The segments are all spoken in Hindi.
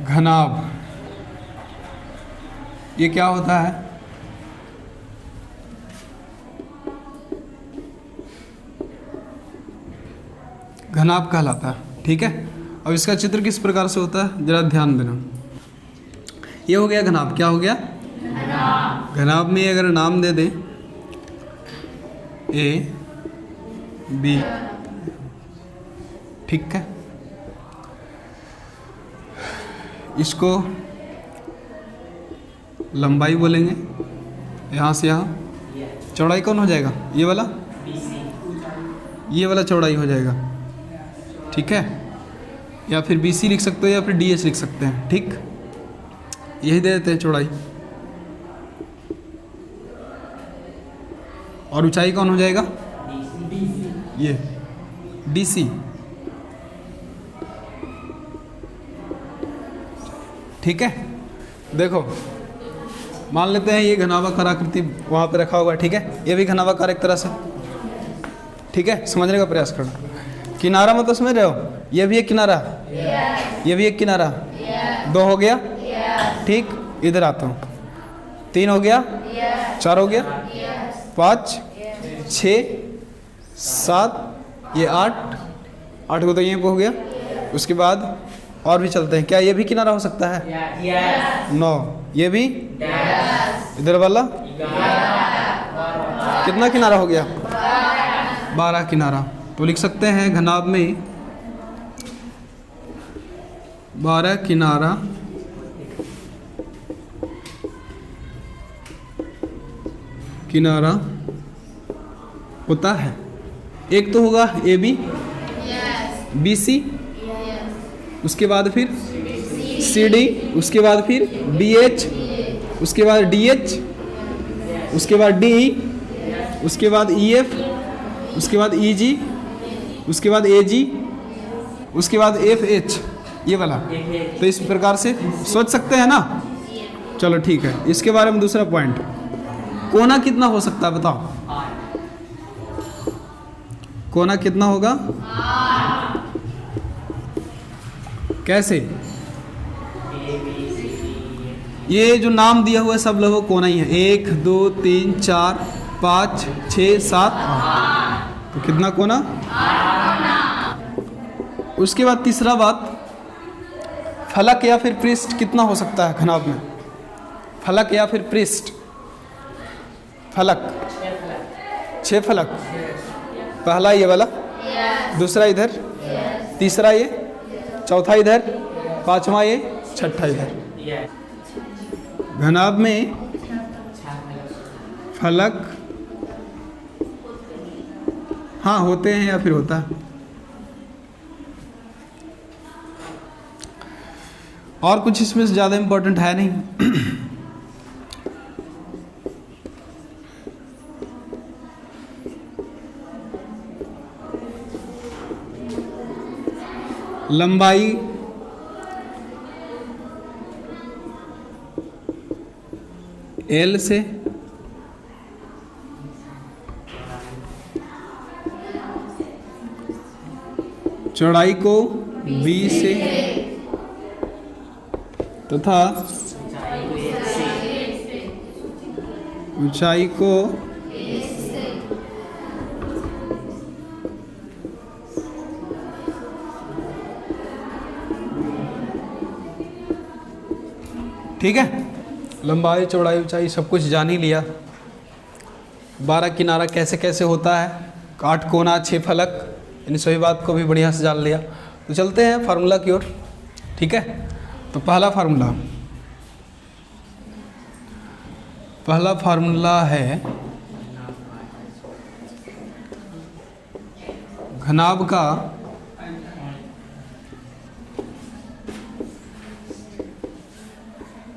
घनाभ, ये क्या होता है? घनाभ कहलाता है। ठीक है, अब इसका चित्र किस प्रकार से होता है जरा ध्यान देना। ये हो गया घनाभ। क्या हो गया? घनाभ में अगर नाम दे दें ए बी, ठीक है, इसको लंबाई बोलेंगे, यहाँ से यहाँ। चौड़ाई कौन हो जाएगा? ये वाला, ये वाला चौड़ाई हो जाएगा। ठीक है, या फिर BC लिख सकते हो या फिर DH लिख सकते हैं। ठीक, यही दे देते हैं चौड़ाई। और ऊंचाई कौन हो जाएगा? ये DC। ठीक है, देखो मान लेते हैं ये घनाभाकार आकृति वहाँ पे रखा हुआ है। ठीक है, ये भी घनाभाकार एक तरह से। ठीक है, समझने का प्रयास करना। किनारा मतलब समझ रहे हो? ये भी एक किनारा, ये भी एक किनारा। 2 हो गया। ठीक, इधर आता हूँ। 3 हो गया, 4 हो गया, 5, 6, 7, ये 8 को तो यहीं पे हो गया। उसके बाद और भी चलते हैं। क्या ये भी किनारा हो सकता है? 9, ये भी, इधर वाला कितना किनारा हो गया? 12 किनारा। तो लिख सकते हैं घनाभ में 12 किनारा होता है। एक तो होगा AB, BC, उसके बाद फिर CD, उसके बाद फिर BH, उसके बाद DH, उसके बाद DE, उसके बाद EF, उसके बाद EG, उसके बाद AG, उसके बाद FH, ये वाला। तो इस प्रकार से सोच सकते हैं ना। चलो ठीक है, इसके बारे में दूसरा पॉइंट, कोना कितना हो सकता है बताओ? कोना कितना होगा? कैसे? ये जो नाम दिया हुआ है सब लोगों कोना ही है। 1 2 3 4 5 6 7 8। तो कितना कोना? उसके बाद तीसरा बात, फलक या फिर पृष्ठ कितना हो सकता है घनाभ में? फलक या फिर पृष्ठ? फलक 6 फलक। पहला ये वाला, दूसरा इधर, तीसरा ये, चौथा इधर, पांचवा ये, छठा इधर। घनाभ में फलक हाँ होते हैं या फिर होता है। और कुछ इसमें से ज़्यादा इम्पोर्टेंट है नहीं। लंबाई L से चौड़ाई को B से तथा ऊंचाई को ठीक है। लंबाई चौड़ाई ऊंचाई सब कुछ जान ही लिया। 12 किनारा कैसे कैसे होता है, 8 कोना 6 फलक, इन सभी बात को भी बढ़िया से जान लिया। तो चलते हैं फार्मूला की ओर। ठीक है, तो पहला फार्मूला है घनाभ का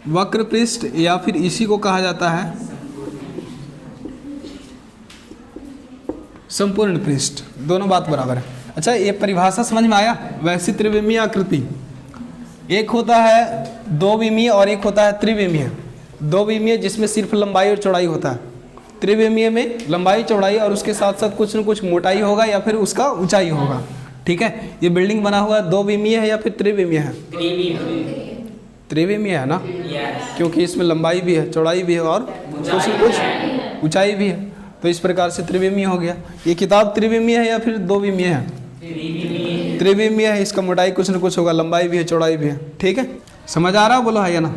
वक्र पृष्ठ या फिर इसी को कहा जाता है संपूर्ण पृष्ठ। दोनों बात बराबर है। अच्छा, ये परिभाषा समझ में आया? वैसी त्रिविमीय आकृति, एक होता है 2 विमीय और एक होता है त्रिविमीय। 2 विमीय जिसमें सिर्फ लंबाई और चौड़ाई होता है, त्रिविमीय में लंबाई चौड़ाई और उसके साथ साथ कुछ न कुछ मोटाई होगा या फिर उसका ऊंचाई होगा। ठीक है, ये बिल्डिंग बना हुआ 2 विमीय है या फिर त्रिविमीय है? त्रिविमीय है ना, क्योंकि इसमें लंबाई भी है, चौड़ाई भी है और कुछ न कुछ ऊंचाई भी है, तो इस प्रकार से त्रिविमीय हो गया। ये किताब त्रिविमीय है या फिर दो विमीय है? त्रिविमीय है। इसका मोटाई कुछ न कुछ होगा, लंबाई भी है, चौड़ाई भी है। ठीक है, समझ आ रहा है? बोलो है या ना।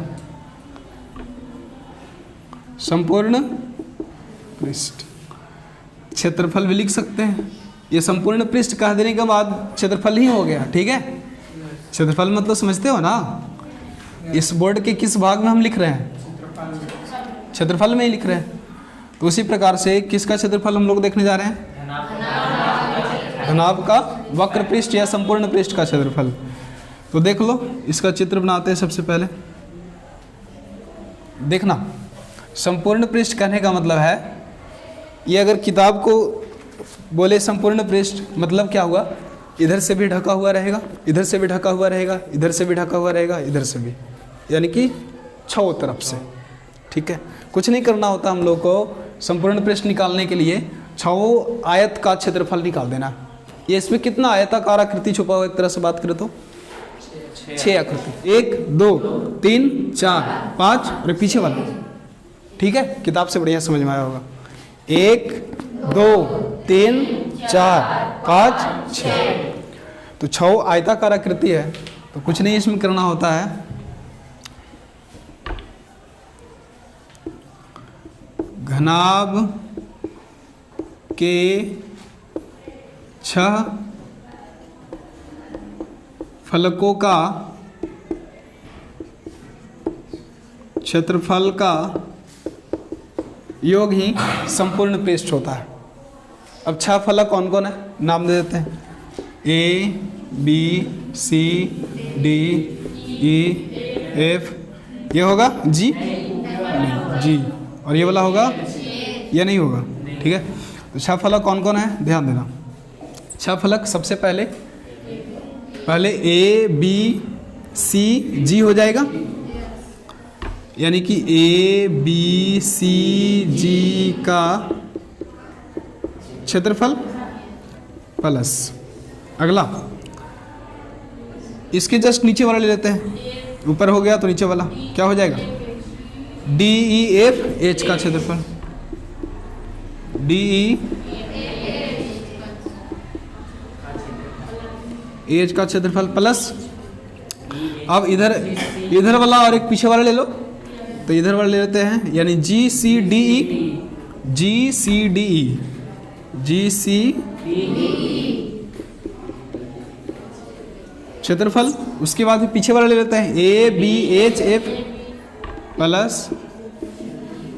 संपूर्ण पृष्ठ क्षेत्रफल भी लिख सकते हैं। ये संपूर्ण पृष्ठ कह देने के बाद क्षेत्रफल ही हो गया। ठीक है, क्षेत्रफल मतलब समझते हो ना, इस बोर्ड के किस भाग में हम लिख रहे हैं? क्षेत्रफल में ही लिख रहे हैं। तो उसी प्रकार से किसका क्षेत्रफल हम लोग देखने जा रहे हैं? घनाभ का वक्र पृष्ठ या संपूर्ण पृष्ठ का क्षेत्रफल। तो देख लो, इसका चित्र बनाते हैं। सबसे पहले देखना, संपूर्ण पृष्ठ कहने का मतलब है, ये अगर किताब को बोले संपूर्ण पृष्ठ मतलब क्या हुआ, इधर से भी ढका हुआ रहेगा, इधर से भी ढका हुआ रहेगा, इधर से भी ढका हुआ रहेगा, इधर से भी, यानी कि 6 तरफ से। ठीक है, कुछ नहीं करना होता हम लोग को। संपूर्ण पृष्ठ निकालने के लिए 6 आयत का क्षेत्रफल निकाल देना। ये इसमें कितना आयताकार आकृति छुपा हुआ, एक तरह से बात करें तो 6 आकृति, 1 2 3 4 5 और पीछे वाला। ठीक है, किताब से बढ़िया समझ में आया होगा। 1 2 3 4 5 6, तो 6 आयताकार आकृति है। तो कुछ नहीं इसमें करना होता है, घनाभ के 6 फलकों का क्षेत्रफल का योग ही संपूर्ण पृष्ठ होता है। अब 6 फलक कौन कौन है, नाम दे देते हैं। A B C D E F, ये होगा G नहीं, G, और ये वाला होगा, ये नहीं होगा। ठीक है, तो 6 फलक कौन कौन है, ध्यान देना। 6 फलक सबसे पहले A B C G हो जाएगा, यानी कि A B C G का क्षेत्रफल प्लस, अगला इसके जस्ट नीचे वाला ले लेते हैं। ऊपर हो गया तो नीचे वाला क्या हो जाएगा, D E F H का क्षेत्रफल, D E H का क्षेत्रफल प्लस, अब इधर वाला और एक पीछे वाला ले लो, तो इधर वाला ले लेते हैं, यानी G C D E क्षेत्रफल। उसके बाद पीछे वाला ले लेते हैं A B H F plus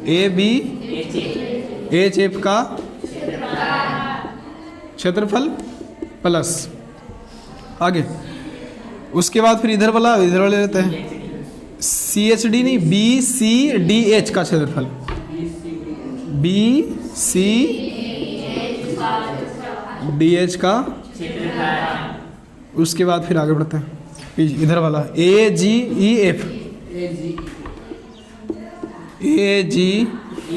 A B H F का क्षेत्रफल प्लस, आगे उसके बाद फिर इधर वाला ले लेते हैं C H D नहीं, B C D H का क्षेत्रफल, B C D H का। उसके बाद फिर आगे बढ़ते हैं, इधर वाला A G E F, A G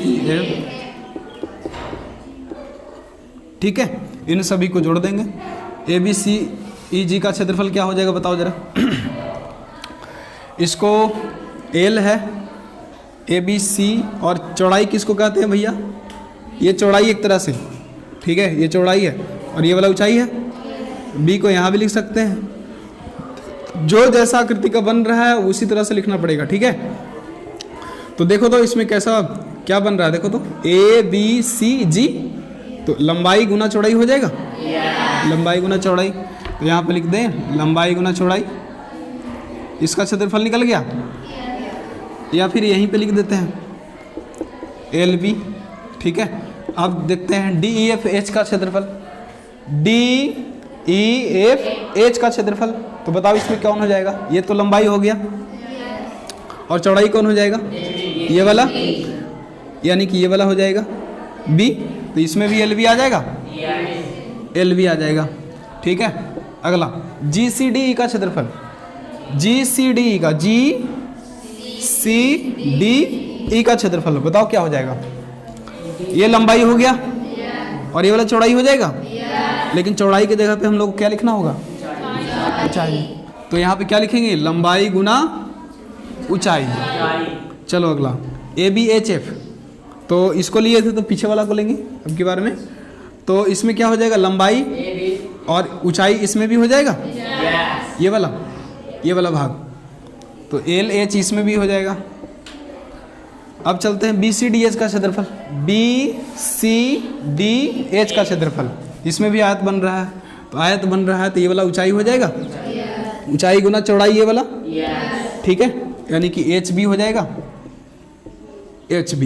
E F। ठीक है, इन सभी को जोड़ देंगे। A B C E G का क्षेत्रफल क्या हो जाएगा बताओ जरा। इसको L है, A B C, और चौड़ाई किसको कहते हैं भैया, ये चौड़ाई एक तरह से। ठीक है, ये चौड़ाई है और ये वाला ऊंचाई है। B को यहाँ भी लिख सकते हैं, जो जैसा आकृति का बन रहा है उसी तरह से लिखना पड़ेगा। ठीक है, तो देखो तो इसमें कैसा क्या बन रहा है, देखो तो A B C G, तो लंबाई गुना चौड़ाई हो जाएगा, लंबाई गुना चौड़ाई। तो यहाँ पे लिख दें लंबाई गुना चौड़ाई, इसका क्षेत्रफल निकल गया। या फिर यहीं पे लिख देते हैं LB। ठीक है, अब देखते हैं DEF H का क्षेत्रफल, DEF H का क्षेत्रफल। तो बताओ इसमें कौन हो जाएगा, ये तो लंबाई हो गया, और चौड़ाई कौन हो जाएगा, ये वाला, यानी कि ये वाला हो जाएगा B। तो इसमें भी LB आ जाएगा, LB आ जाएगा। ठीक है, अगला GCDE का क्षेत्रफल, GCDE का GCDE का क्षेत्रफल बताओ क्या हो जाएगा, ये लंबाई हो गया और ये वाला चौड़ाई हो जाएगा। लेकिन चौड़ाई की जगह पे हम लोग क्या लिखना होगा, ऊंचाई। तो यहाँ पे क्या लिखेंगे, लंबाई गुना ऊंचाई। चलो अगला ABHF, तो इसको लिए थे तो पीछे वाला को लेंगे अब की बार में। तो इसमें क्या हो जाएगा, लंबाई और ऊंचाई इसमें भी हो जाएगा, ये वाला भाग, तो LH इसमें भी हो जाएगा। अब चलते हैं BCDH का क्षेत्रफल, BCDH का क्षेत्रफल, इसमें भी आयत बन रहा है, तो आयत बन रहा है तो ये वाला ऊंचाई हो जाएगा, ऊंचाई गुना चौड़ाई ये वाला, ठीक है, यानी कि HB हो जाएगा, HB।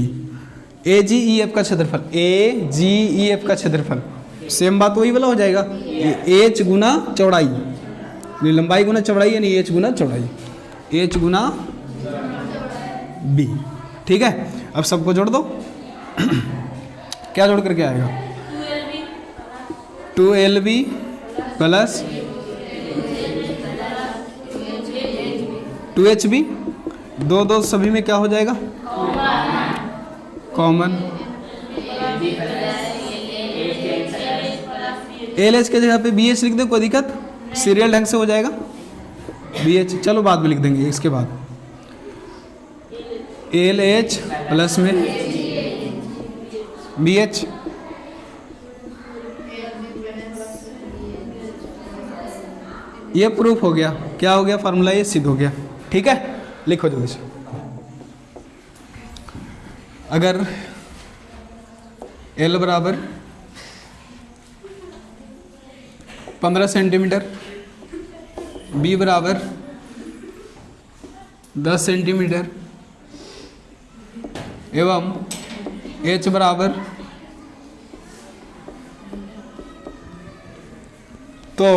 AGEF का क्षेत्रफल, AGEF का क्षेत्रफल सेम बात वही वाला हो जाएगा, H गुना चौड़ाई, यानी लंबाई गुना चौड़ाई, यानी H गुना चौड़ाई, H गुना B, ठीक है। अब सबको जोड़ दो क्या जोड़ करके आएगा, 2LB प्लस 2HB, दो सभी में क्या हो जाएगा, कॉमन। LH के जगह पे BH लिख दो, कोई दिक्कत, सीरियल ढंग से हो जाएगा BH, चलो बाद में लिख देंगे इसके बाद। LH प्लस में BH, ये प्रूफ हो गया, क्या हो गया, फार्मूला ये सिद्ध हो गया, ठीक है। लिखो जल्दी से, अगर L बराबर 15 सेंटीमीटर, B बराबर 10 सेंटीमीटर एवं H बराबर, तो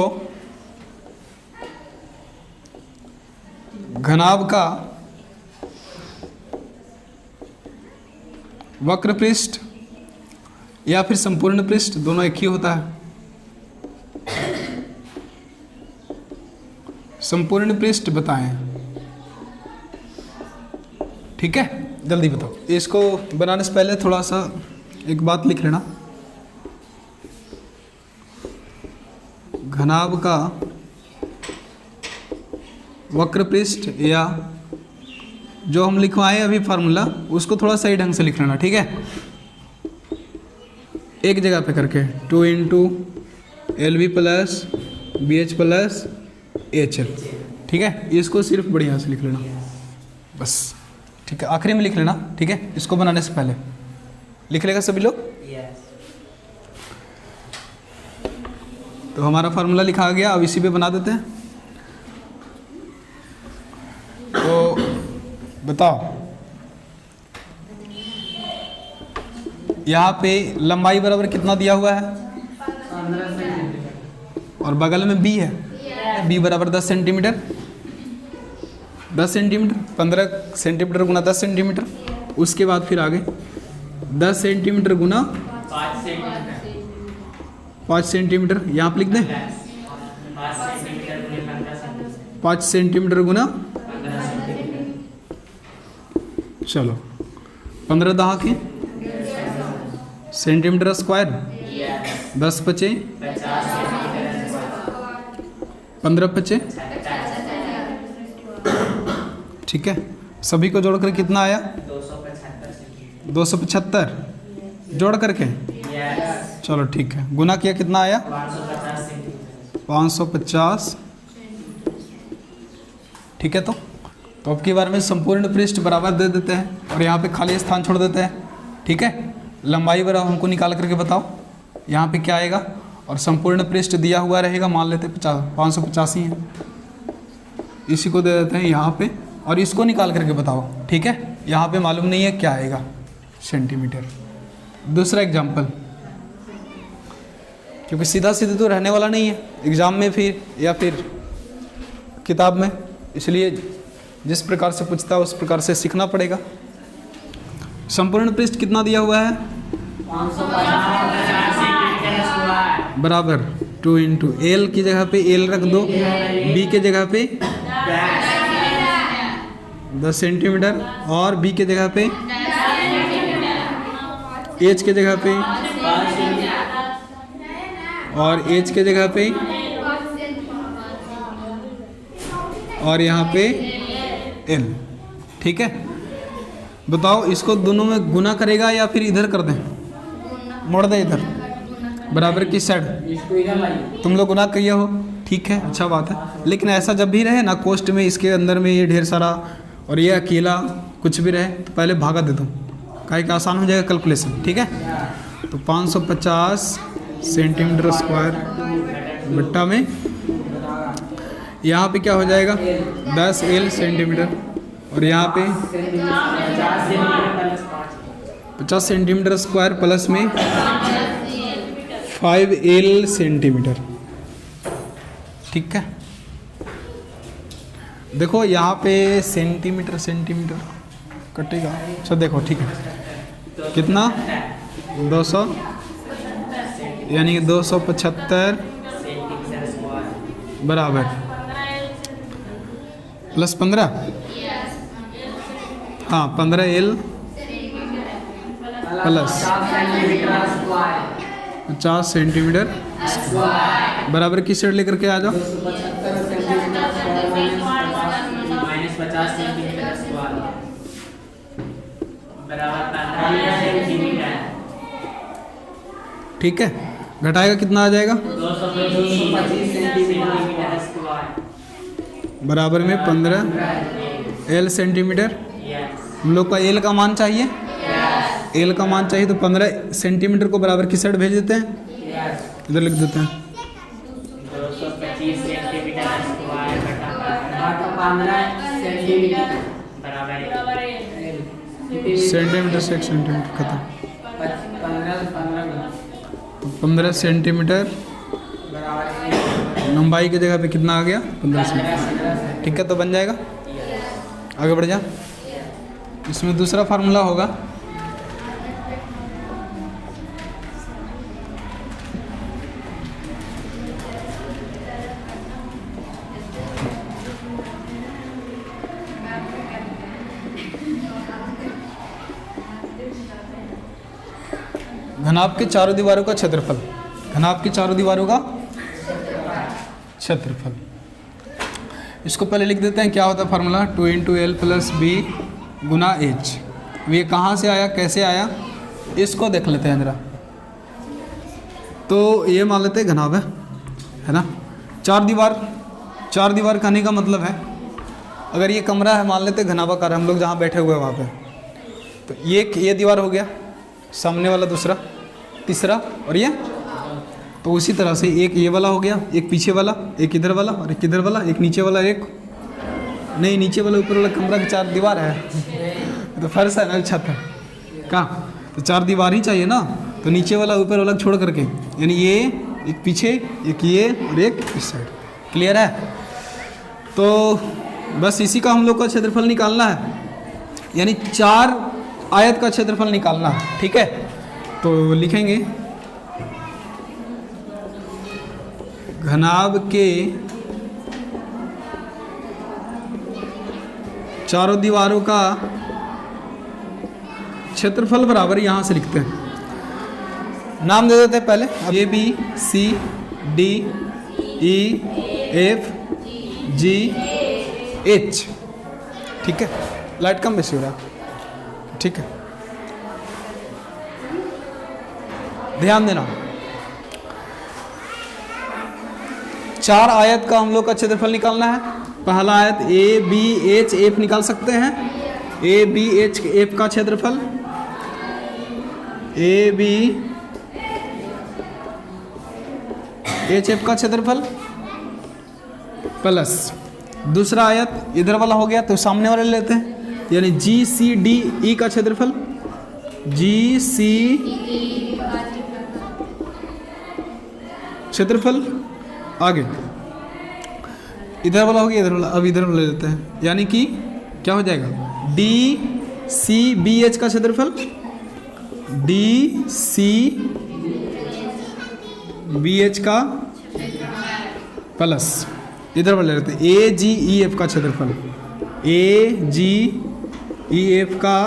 घनाभ का वक्र पृष्ठ या फिर संपूर्ण पृष्ठ, दोनों एक ही होता है। संपूर्ण पृष्ठ बताएं, ठीक है, जल्दी बताओ। इसको बनाने से पहले थोड़ा सा एक बात लिख लेना, घनाभ का वक्र पृष्ठ या जो हम लिखवाए अभी फार्मूला, उसको थोड़ा सही ढंग से लिख लेना, ठीक है, एक जगह पे करके 2 into LB plus BH plus HL, ठीक है, इसको सिर्फ बढ़िया से लिख लेना बस, ठीक है, आखिरी में लिख लेना, ठीक है, इसको बनाने से पहले लिख लेगा सभी लोग। तो हमारा फार्मूला लिखा आ गया, अब इसी पे बना देते हैं। तो बताओ, यहाँ पे लंबाई बराबर कितना दिया हुआ है, 15 सेंटीमीटर, और बगल में B है, B बराबर 10 सेंटीमीटर, 10 सेंटीमीटर, 15 सेंटीमीटर गुना 10 सेंटीमीटर, उसके बाद फिर आगे 10 सेंटीमीटर गुना 5 सेंटीमीटर, 5 सेंटीमीटर, यहाँ पे लिख दें 5 सेंटीमीटर गुना, चलो 15 दहा के सेंटीमीटर स्क्वायर, 10 पचे 15 पचे, ठीक है, सभी को जोड़कर कितना आया, 275 जोड़ करके, चलो ठीक है, गुना किया कितना आया, 550, ठीक है। तो अब की बार में संपूर्ण पृष्ठ बराबर दे देते हैं और यहाँ पे खाली स्थान छोड़ देते हैं, ठीक है। लंबाई बराबर हमको निकाल करके बताओ यहाँ पे क्या आएगा, और संपूर्ण पृष्ठ दिया हुआ रहेगा, मान लेते 585 है, इसी को दे देते हैं यहाँ पे, और इसको निकाल करके बताओ, ठीक है। यहाँ पे मालूम नहीं है क्या आएगा, सेंटीमीटर। दूसरा एग्जाम्पल, क्योंकि सीधा सीधे तो रहने वाला नहीं है एग्जाम में फिर या फिर किताब में, इसलिए जिस प्रकार से पूछता है उस प्रकार से सीखना पड़ेगा। संपूर्ण पृष्ठ कितना दिया हुआ है, 550 सेंटीमीटर बराबर 2 इंटू L की जगह पे L रख दो, B के जगह पे 10 सेंटीमीटर, और B के जगह पे H के जगह पे, और H के जगह पे, और यहाँ पे L, ठीक है, बताओ इसको दोनों में गुना करेगा या फिर इधर कर दें, मोड़ दे इधर बराबर की साइड। इसको इधर लाइए। तुम लोग गुना किए हो, ठीक है, अच्छा बात है। लेकिन ऐसा जब भी रहे ना कोष्ट में, इसके अंदर में ये ढेर सारा और ये अकेला कुछ भी रहे तो पहले भागा दे दो, काहे कि आसान हो जाएगा कैलकुलेशन। ठीक है, तो 550 सेंटीमीटर स्क्वायर बट्टा में यहाँ पे क्या हो जाएगा 10 L सेंटीमीटर, और यहाँ पे 50 सेंटीमीटर स्क्वायर प्लस में 5 L सेंटीमीटर। ठीक है, देखो यहाँ पे सेंटीमीटर सेंटीमीटर कटेगा। अच्छा देखो, ठीक है, कितना 200 यानी कि 275 बराबर प्लस 15, हाँ 15 L प्लस 50 सेंटीमीटर बराबर की साइड लेकर के आ जाओ। -50 सेंटीमीटर स्क्वायर बराबर 15 सेंटीमीटर। ठीक है, घटाएगा कितना आ जाएगा 225 सेंटीमीटर स्क्वायर बराबर में 15 L सेंटीमीटर। यस हम लोग का L का मान चाहिए, L का मान चाहिए तो 15 सेंटीमीटर को बराबर की साइड भेज देते हैं, यस इधर लिख देते हैं 225 सेंटीमीटर स्क्वायर बटा 15 सेंटीमीटर बराबर सेंटीमीटर से 1 सेंटीमीटर खत्म, 15 सेंटीमीटर लंबाई की जगह पे कितना आ गया 15 सेंटीमीटर। ठीक है, तो बन जाएगा, आगे बढ़ जा। इसमें दूसरा फार्मूला होगा घनाभ के चारों दीवारों का क्षेत्रफल, घनाभ की चारों दीवारों का क्षेत्रफल। इसको पहले लिख देते हैं, क्या होता है फार्मूला 2 × L + B गुना H। ये कहाँ से आया, कैसे आया, इसको देख लेते हैं जरा। तो ये मान लेते हैं घनाभ है ना, चार दीवार कहने का मतलब है अगर ये कमरा है, मान लेते घनाभाकार है, हम लोग जहाँ बैठे हुए हैं वहाँ पे, तो ये दीवार हो गया, सामने वाला दूसरा, तीसरा और ये, तो उसी तरह से एक ये वाला हो गया, एक पीछे वाला, एक इधर वाला और एक इधर वाला, एक नीचे वाला, एक नहीं नीचे वाला ऊपर वाला कमरा की 4 दीवार है तो फर्श है ना, छत है कहाँ, तो 4 दीवार ही चाहिए ना, तो नीचे वाला ऊपर वाला छोड़ करके, यानी ये एक पीछे, एक ये और एक इस साइड। क्लियर है, तो बस इसी का हम लोग का क्षेत्रफल निकालना है, यानी 4 आयत का क्षेत्रफल निकालना है। ठीक है, तो लिखेंगे घनाभ के चारों दीवारों का क्षेत्रफल बराबर, यहाँ से लिखते हैं, नाम दे देते हैं पहले, A B C D E F G H। ठीक है, लाइट कम बेसी हो रहा है, ठीक है, ध्यान देना। 4 आयत का हम लोग का क्षेत्रफल निकालना है। पहला आयत A B H F निकाल सकते हैं, A B H F का क्षेत्रफल, A B H F का क्षेत्रफल प्लस दूसरा आयत इधर वाला हो गया, तो सामने वाले लेते हैं, यानी G C D E का क्षेत्रफल, G C क्षेत्रफल आगे इधर वाला हो गया, इधर वाला, अब इधर वाला लेते हैं, यानी कि क्या हो जाएगा D C B H का क्षेत्रफल, D C B H का प्लस इधर वाले लेते हैं A G E F का क्षेत्रफल, A G E F का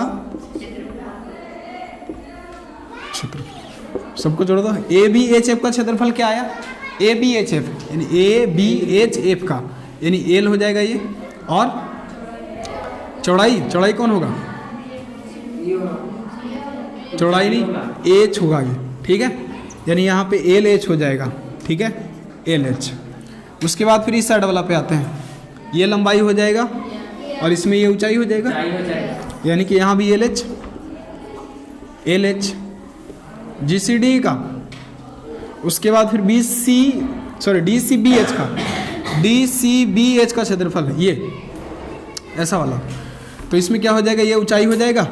क्षेत्रफल, सबको जोड़ दो। A B H F का क्षेत्रफल क्या आया, A B H F, यानी A B H F का, यानी L हो जाएगा ये, और चौड़ाई, चौड़ाई कौन होगा? चौड़ाई नहीं, एच होगा ये, ठीक है। यानी यहाँ पे एल एच हो जाएगा, ठीक है, एल एच। उसके बाद फिर इस साइड वाला पे आते हैं, ये लंबाई हो जाएगा और इसमें ये ऊंचाई हो जाएगा, यानी कि यहाँ भी L H, L H G C D का। उसके बाद फिर डी सी बी एच का, डी सी बी एच का क्षेत्रफल है ये ऐसा वाला। तो इसमें क्या हो जाएगा, ये ऊंचाई हो जाएगा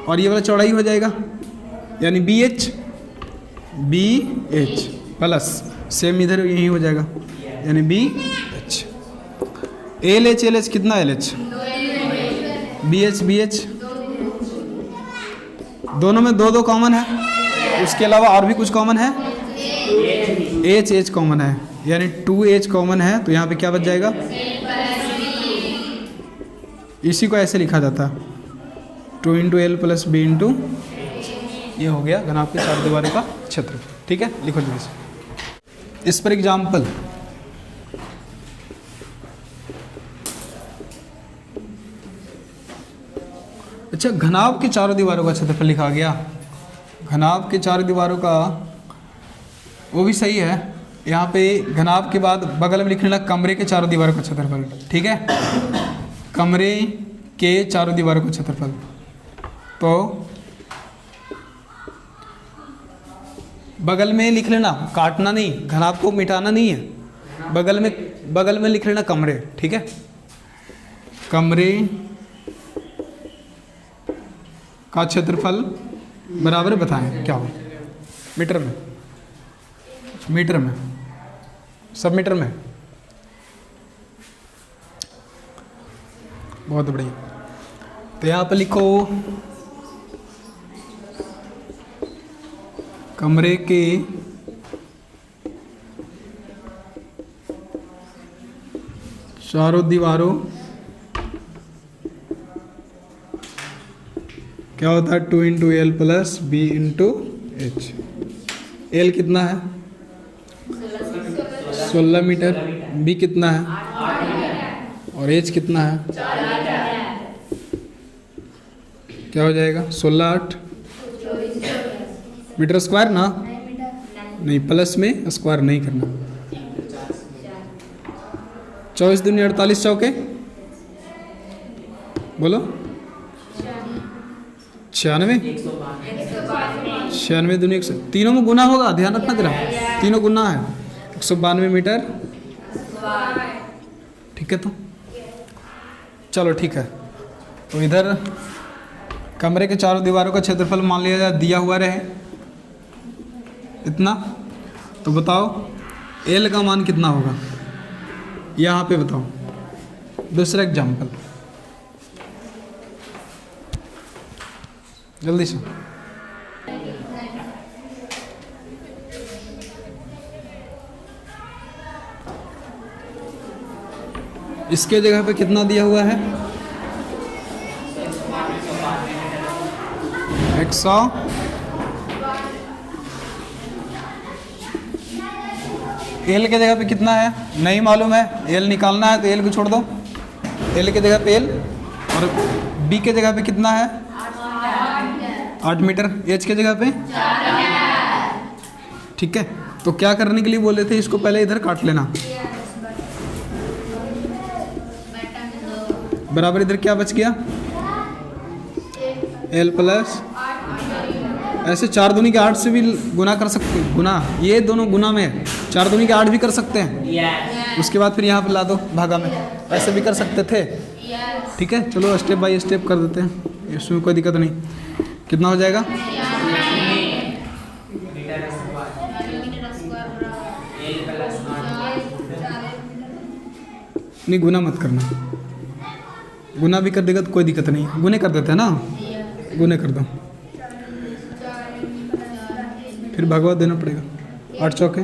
और ये वाला चौड़ाई हो जाएगा, यानी बी एच प्लस सेम इधर यही हो जाएगा, यानी बी एच। एल एच कितना, एल एच बी एच दोनों में दो कॉमन है, उसके अलावा और भी कुछ कॉमन है, एच कॉमन है, यानी 2H कॉमन है। तो यहाँ पे क्या बच जाएगा, इसी को ऐसे लिखा जाता है 2 × L + B × ये हो गया घनाभ के चार दीवारों का क्षेत्र, ठीक है। लिखो जल्दी से इस पर एग्जाम्पल। अच्छा, घनाभ के चारों दीवारों का क्षेत्रफल लिखा गया। घनाभ के चारों दीवारों का वो भी सही है। यहाँ पे घनाभ के बाद बगल में लिख लेना कमरे के चारों दीवारों का क्षेत्रफल, ठीक है। कमरे के चारों दीवारों का क्षेत्रफल, तो बगल में लिख लेना, काटना नहीं, घनाभ को मिटाना नहीं है, बगल में लिख लेना कमरे, ठीक है। कमरे का क्षेत्रफल बराबर बताएं क्या हो, मीटर में, सब मीटर में। बहुत बढ़िया। तो यहाँ पर लिखो कमरे के चारों दीवारों क्या होता है, 2 × L + B × H। L कितना है, 16 मीटर, B कितना है और H कितना है, क्या हो जाएगा, 16 8 मीटर स्क्वायर ना, नहीं प्लस में स्क्वायर नहीं करना। 24 दूनी 48 चौके, बोलो 96 दूनी 100, तीनों में गुना होगा, ध्यान रखना जरा, तीनों गुना है, 192 मीटर, ठीक है। तो चलो ठीक है। तो इधर कमरे के चारों दीवारों का क्षेत्रफल मान लिया जाए दिया हुआ रहे इतना, तो बताओ L का मान कितना होगा, यहाँ पे बताओ। दूसरा एग्जाम्पल जल्दी से। इसके जगह पे कितना दिया हुआ है, 100। L के जगह पे कितना है नहीं मालूम है, L निकालना है तो L को छोड़ दो, L के जगह पे L, और B के जगह पे कितना है 8 मीटर, H के जगह पे, ठीक है। तो क्या करने के लिए बोले थे, इसको पहले इधर काट लेना, बराबर इधर क्या बच गया, L + ऐसे 4 दूनी के 8 से भी गुना कर सकते हैं, गुना, ये दोनों गुना में 4 दूनी के 8 भी कर सकते हैं। उसके बाद फिर यहाँ पर ला दो भागा में, ऐसे भी कर सकते थे, ठीक है। चलो स्टेप बाय स्टेप कर देते हैं, इसमें कोई दिक्कत नहीं। कितना हो जाएगा, नहीं गुना मत करना, गुना भी कर देगा तो कोई दिक्कत नहीं, गुने कर देते हैं ना, गुने कर दो, फिर भगवा देना पड़ेगा। 8 चौके,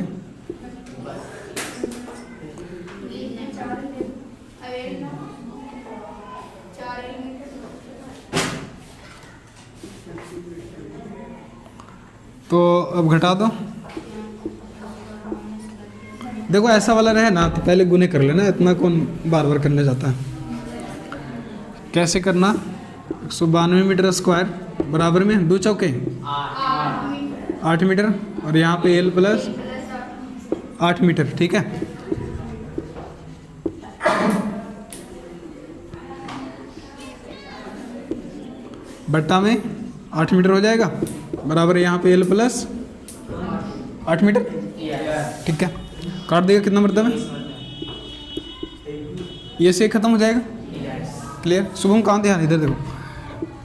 तो अब घटा दो। देखो ऐसा वाला रहे ना तो पहले गुने कर लेना, इतना कौन बार बार करने जाता है। कैसे करना, 192 मीटर स्क्वायर बराबर में 2 चौके 8 मीटर, और यहाँ पे L प्लस 8 मीटर, ठीक है। बट्टा में 8 मीटर हो जाएगा, बराबर यहाँ पे L प्लस 8 मीटर, ठीक है। काट देगा कितना मतलब है, ये से ख़त्म हो जाएगा। क्लियर। शुभम कहाँ ध्यान, इधर देखो।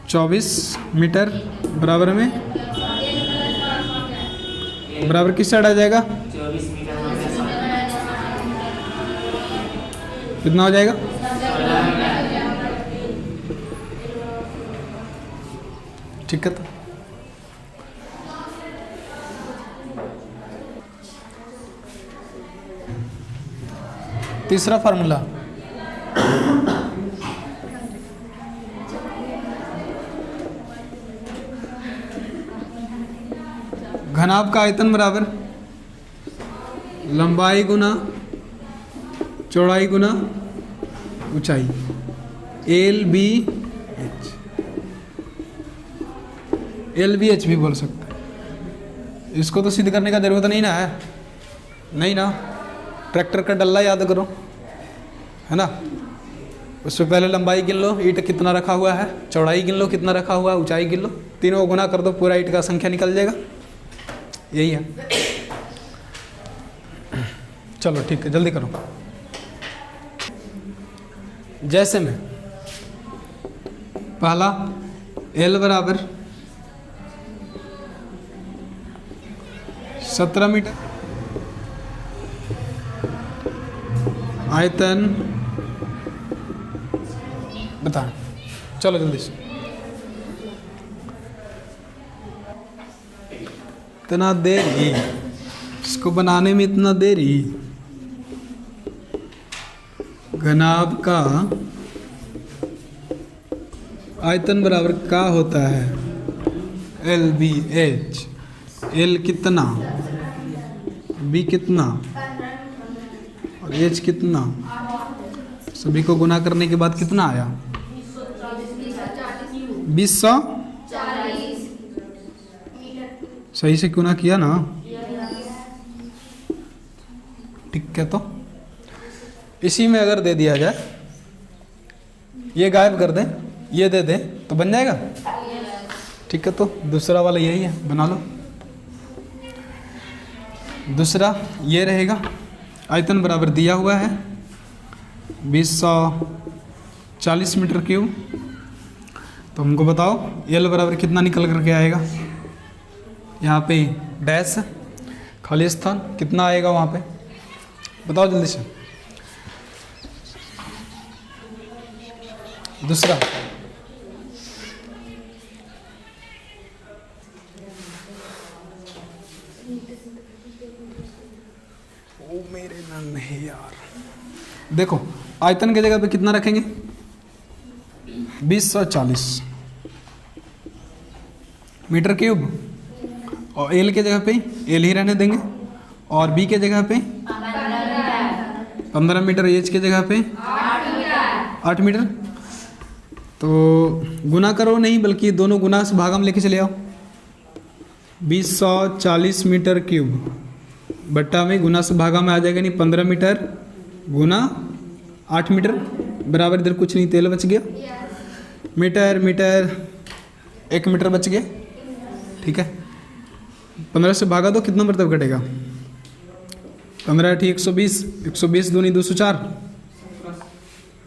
24 मीटर बराबर में, बराबर किस साइड आ जाएगा, 24 मीटर कितना हो जाएगा, ठीक है। तो तीसरा फार्मूला, घनाभ का आयतन बराबर लंबाई गुना चौड़ाई गुना ऊंचाई, LBH भी बोल सकते हैं। इसको तो सिद्ध करने का जरूरत नहीं ना है, नहीं ना। ट्रैक्टर का डल्ला याद करो, है ना। उससे पहले लंबाई गिन लो, ईंट कितना रखा हुआ है, चौड़ाई गिन लो कितना रखा हुआ है, ऊंचाई गिन लो, तीनों गुना कर दो, पूरा ईंट का संख्या निकल जाएगा। यही है। चलो ठीक है, जल्दी करो। जैसे में पहला L बराबर 17 मीटर, आयतन बता, चलो जल्दी से। इतना देरी, इसको बनाने में इतना देरी। घनाभ का आयतन बराबर का होता है LBH। L कितना, B कितना और H कितना, सभी को गुना करने के बाद कितना आया, 2040। सही से गुना किया ना, ठीक है। तो इसी में अगर दे दिया जाए, ये गायब कर दें, ये दे दें, तो बन जाएगा, ठीक है। तो दूसरा वाला यही है, बना लो। दूसरा ये रहेगा, आयतन बराबर दिया हुआ है 2040 मीटर क्यूब। तो हमको बताओ L बराबर कितना निकल करके आएगा, यहाँ पे डैश खाली स्थान कितना आएगा वहाँ पे, बताओ जल्दी से। दूसरा ओ मेरे नहीं यार, देखो आयतन की जगह पे कितना रखेंगे, 2040 मीटर क्यूब, और L के जगह पे L ही रहने देंगे, और B के जगह पे 15 मीटर, H के जगह पे 8 मीटर। तो गुना करो नहीं, बल्कि दोनों गुना से भागम लेके चले आओ। 2040 मीटर क्यूब बट्टा में गुना से भागा में आ जाएगा, नहीं 15 मीटर गुना 8 मीटर बराबर, इधर कुछ नहीं, तेल बच गया, मीटर मीटर 1 मीटर बच गया, ठीक है। 15 से भागा दो, कितना मतलब घटेगा, 15 × 120, 120 दूनी 204,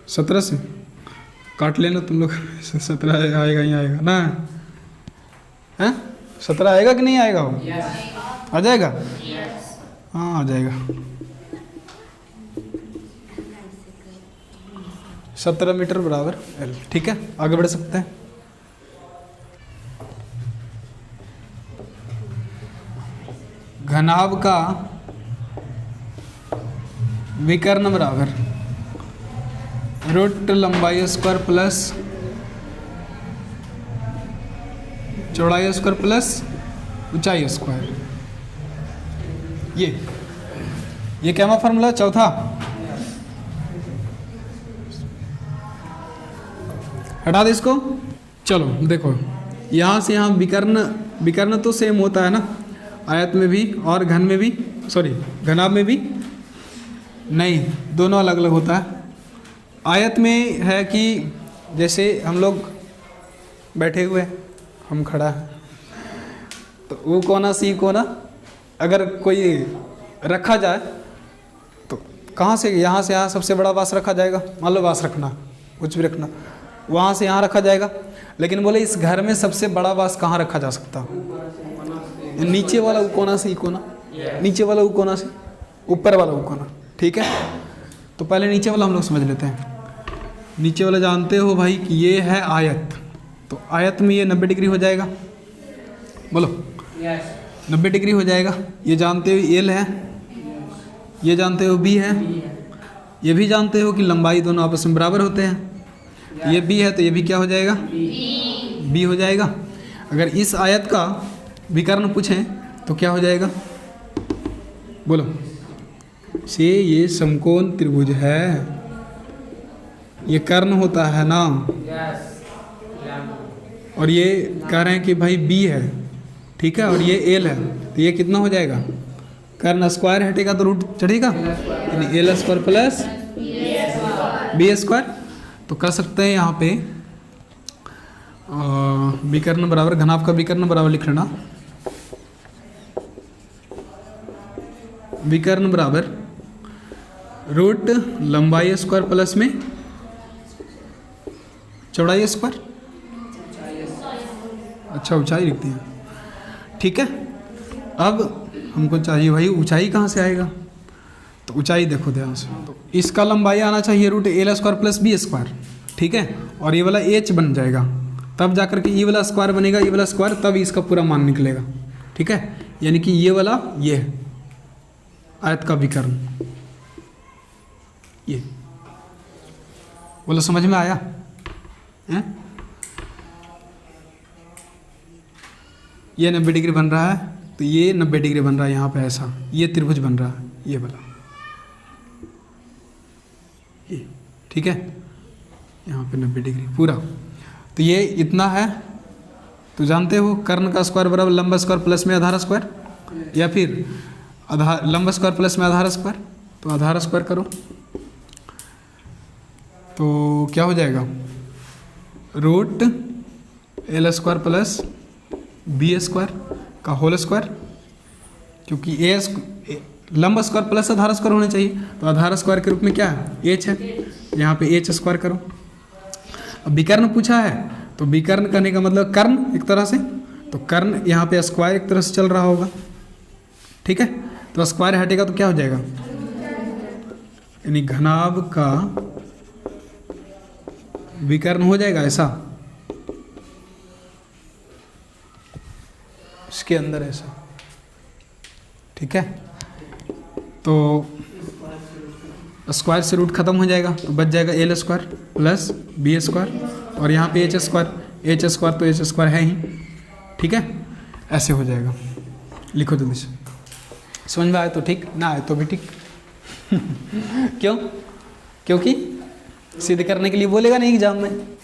17 से काट लेना तुम लोग, 17 आएगा ही आएगा ना, हैं 17 आएगा कि नहीं आएगा, वो आ जाएगा, हाँ आ जाएगा। 17 मीटर बराबर L, ठीक है। आगे बढ़ सकते हैं। घनाभ का विकर्ण बराबर रूट लंबाई स्क्वायर प्लस चौड़ाई स्क्वायर प्लस ऊंचाई स्क्वायर। ये क्या फॉर्मूला, चौथा हटा दे इसको। चलो देखो, यहाँ से यहाँ विकर्ण, विकर्ण तो सेम होता है ना, आयत में भी और घन में भी, सॉरी घनाभ में भी नहीं, दोनों अलग अलग होता है। आयत में है कि जैसे हम लोग बैठे हुए हैं, हम खड़ा है, तो वो कोना से ये कोना अगर कोई रखा जाए तो कहाँ से, यहाँ से यहाँ सबसे बड़ा बांस रखा जाएगा, मान लो बांस रखना, कुछ भी रखना, वहाँ से यहाँ रखा जाएगा। लेकिन बोले इस घर में सबसे बड़ा बांस कहाँ रखा जा सकता, नीचे वाला वो कोना से, ये कोना, नीचे वाला वो कोना से ऊपर वाला वो कोना। ठीक है, तो पहले नीचे वाला हम लोग समझ लेते हैं। नीचे वाला जानते हो भाई कि ये है आयत, तो आयत में ये 90 डिग्री हो जाएगा, बोलो 90 डिग्री हो जाएगा। ये जानते हो एल है, ये जानते हो बी है, ये भी जानते हो कि लंबाई दोनों आपस में बराबर होते हैं। ये बी है तो ये भी क्या हो जाएगा, बी हो जाएगा। अगर इस आयत का विकर्ण पूछें तो क्या हो जाएगा, बोलो। से ये समकोण त्रिभुज है, ये कर्ण होता है ना, और ये कह रहे हैं कि भाई बी है, ठीक है, और ये एल है, तो ये कितना हो जाएगा, कर्ण स्क्वायर हटेगा तो रूट चढ़ेगा, यानी L square plus B square. तो कर सकते हैं यहाँ पे विकर्ण बराबर, घनाभ का विकर्ण बराबर लिख लेना, विकर्ण बराबर रूट लंबाई स्क्वायर प्लस में चौड़ाई स्क्वायर, अच्छा ऊंचाई लिखते हैं। ठीक है, अब हमको चाहिए भाई ऊंचाई कहाँ से आएगा, तो ऊंचाई देखो ध्यान से, तो इसका लंबाई आना चाहिए root L square plus B square, ठीक है, और ये वाला एच बन जाएगा, तब जाकर के ये वाला स्क्वायर बनेगा, ये वाला स्क्वायर, तब इसका पूरा मान निकलेगा। ठीक है, यानी कि ये वाला ये है आयत का विकर्ण, ये बोलो समझ में आया है? ये 90 डिग्री बन रहा है, तो ये 90 डिग्री बन रहा है यहाँ पे, ऐसा ये त्रिभुज बन रहा है, ये वाला, ये ठीक है, यहाँ पे 90 डिग्री पूरा। तो ये इतना है, तो जानते हो कर्ण का स्क्वायर बराबर लंब स्क्वायर प्लस में आधार स्क्वायर, या फिर आधार लंब स्क्वायर प्लस में आधार स्क्वायर, तो आधार स्क्वायर करो तो क्या हो जाएगा, root L square plus B square का होल स्क्वायर, क्योंकि ए लंब स्क्वायर प्लस आधार स्क्वायर होना चाहिए, तो आधार स्क्वायर के रूप में क्या है, एच है, यहाँ पे एच स्क्वायर करो। अब विकर्ण पूछा है, तो विकर्ण करने का मतलब कर्ण एक तरह से, तो कर्ण यहाँ पे स्क्वायर एक तरह से चल रहा होगा, ठीक है, तो स्क्वायर हटेगा तो क्या हो जाएगा, यानी घनाभ का विकर्ण हो जाएगा ऐसा, इसके अंदर ऐसा, ठीक है, तो स्क्वायर से रूट खत्म हो जाएगा, तो बच जाएगा L square plus B square, और यहाँ पे एच स्क्वायर तो एच स्क्वायर है ही, ठीक है, ऐसे हो जाएगा। लिखो जल्दी से, समझ में आए तो ठीक, ना आए तो भी ठीक। क्यों, क्योंकि सिद्ध करने के लिए बोलेगा नहीं एग्जाम में।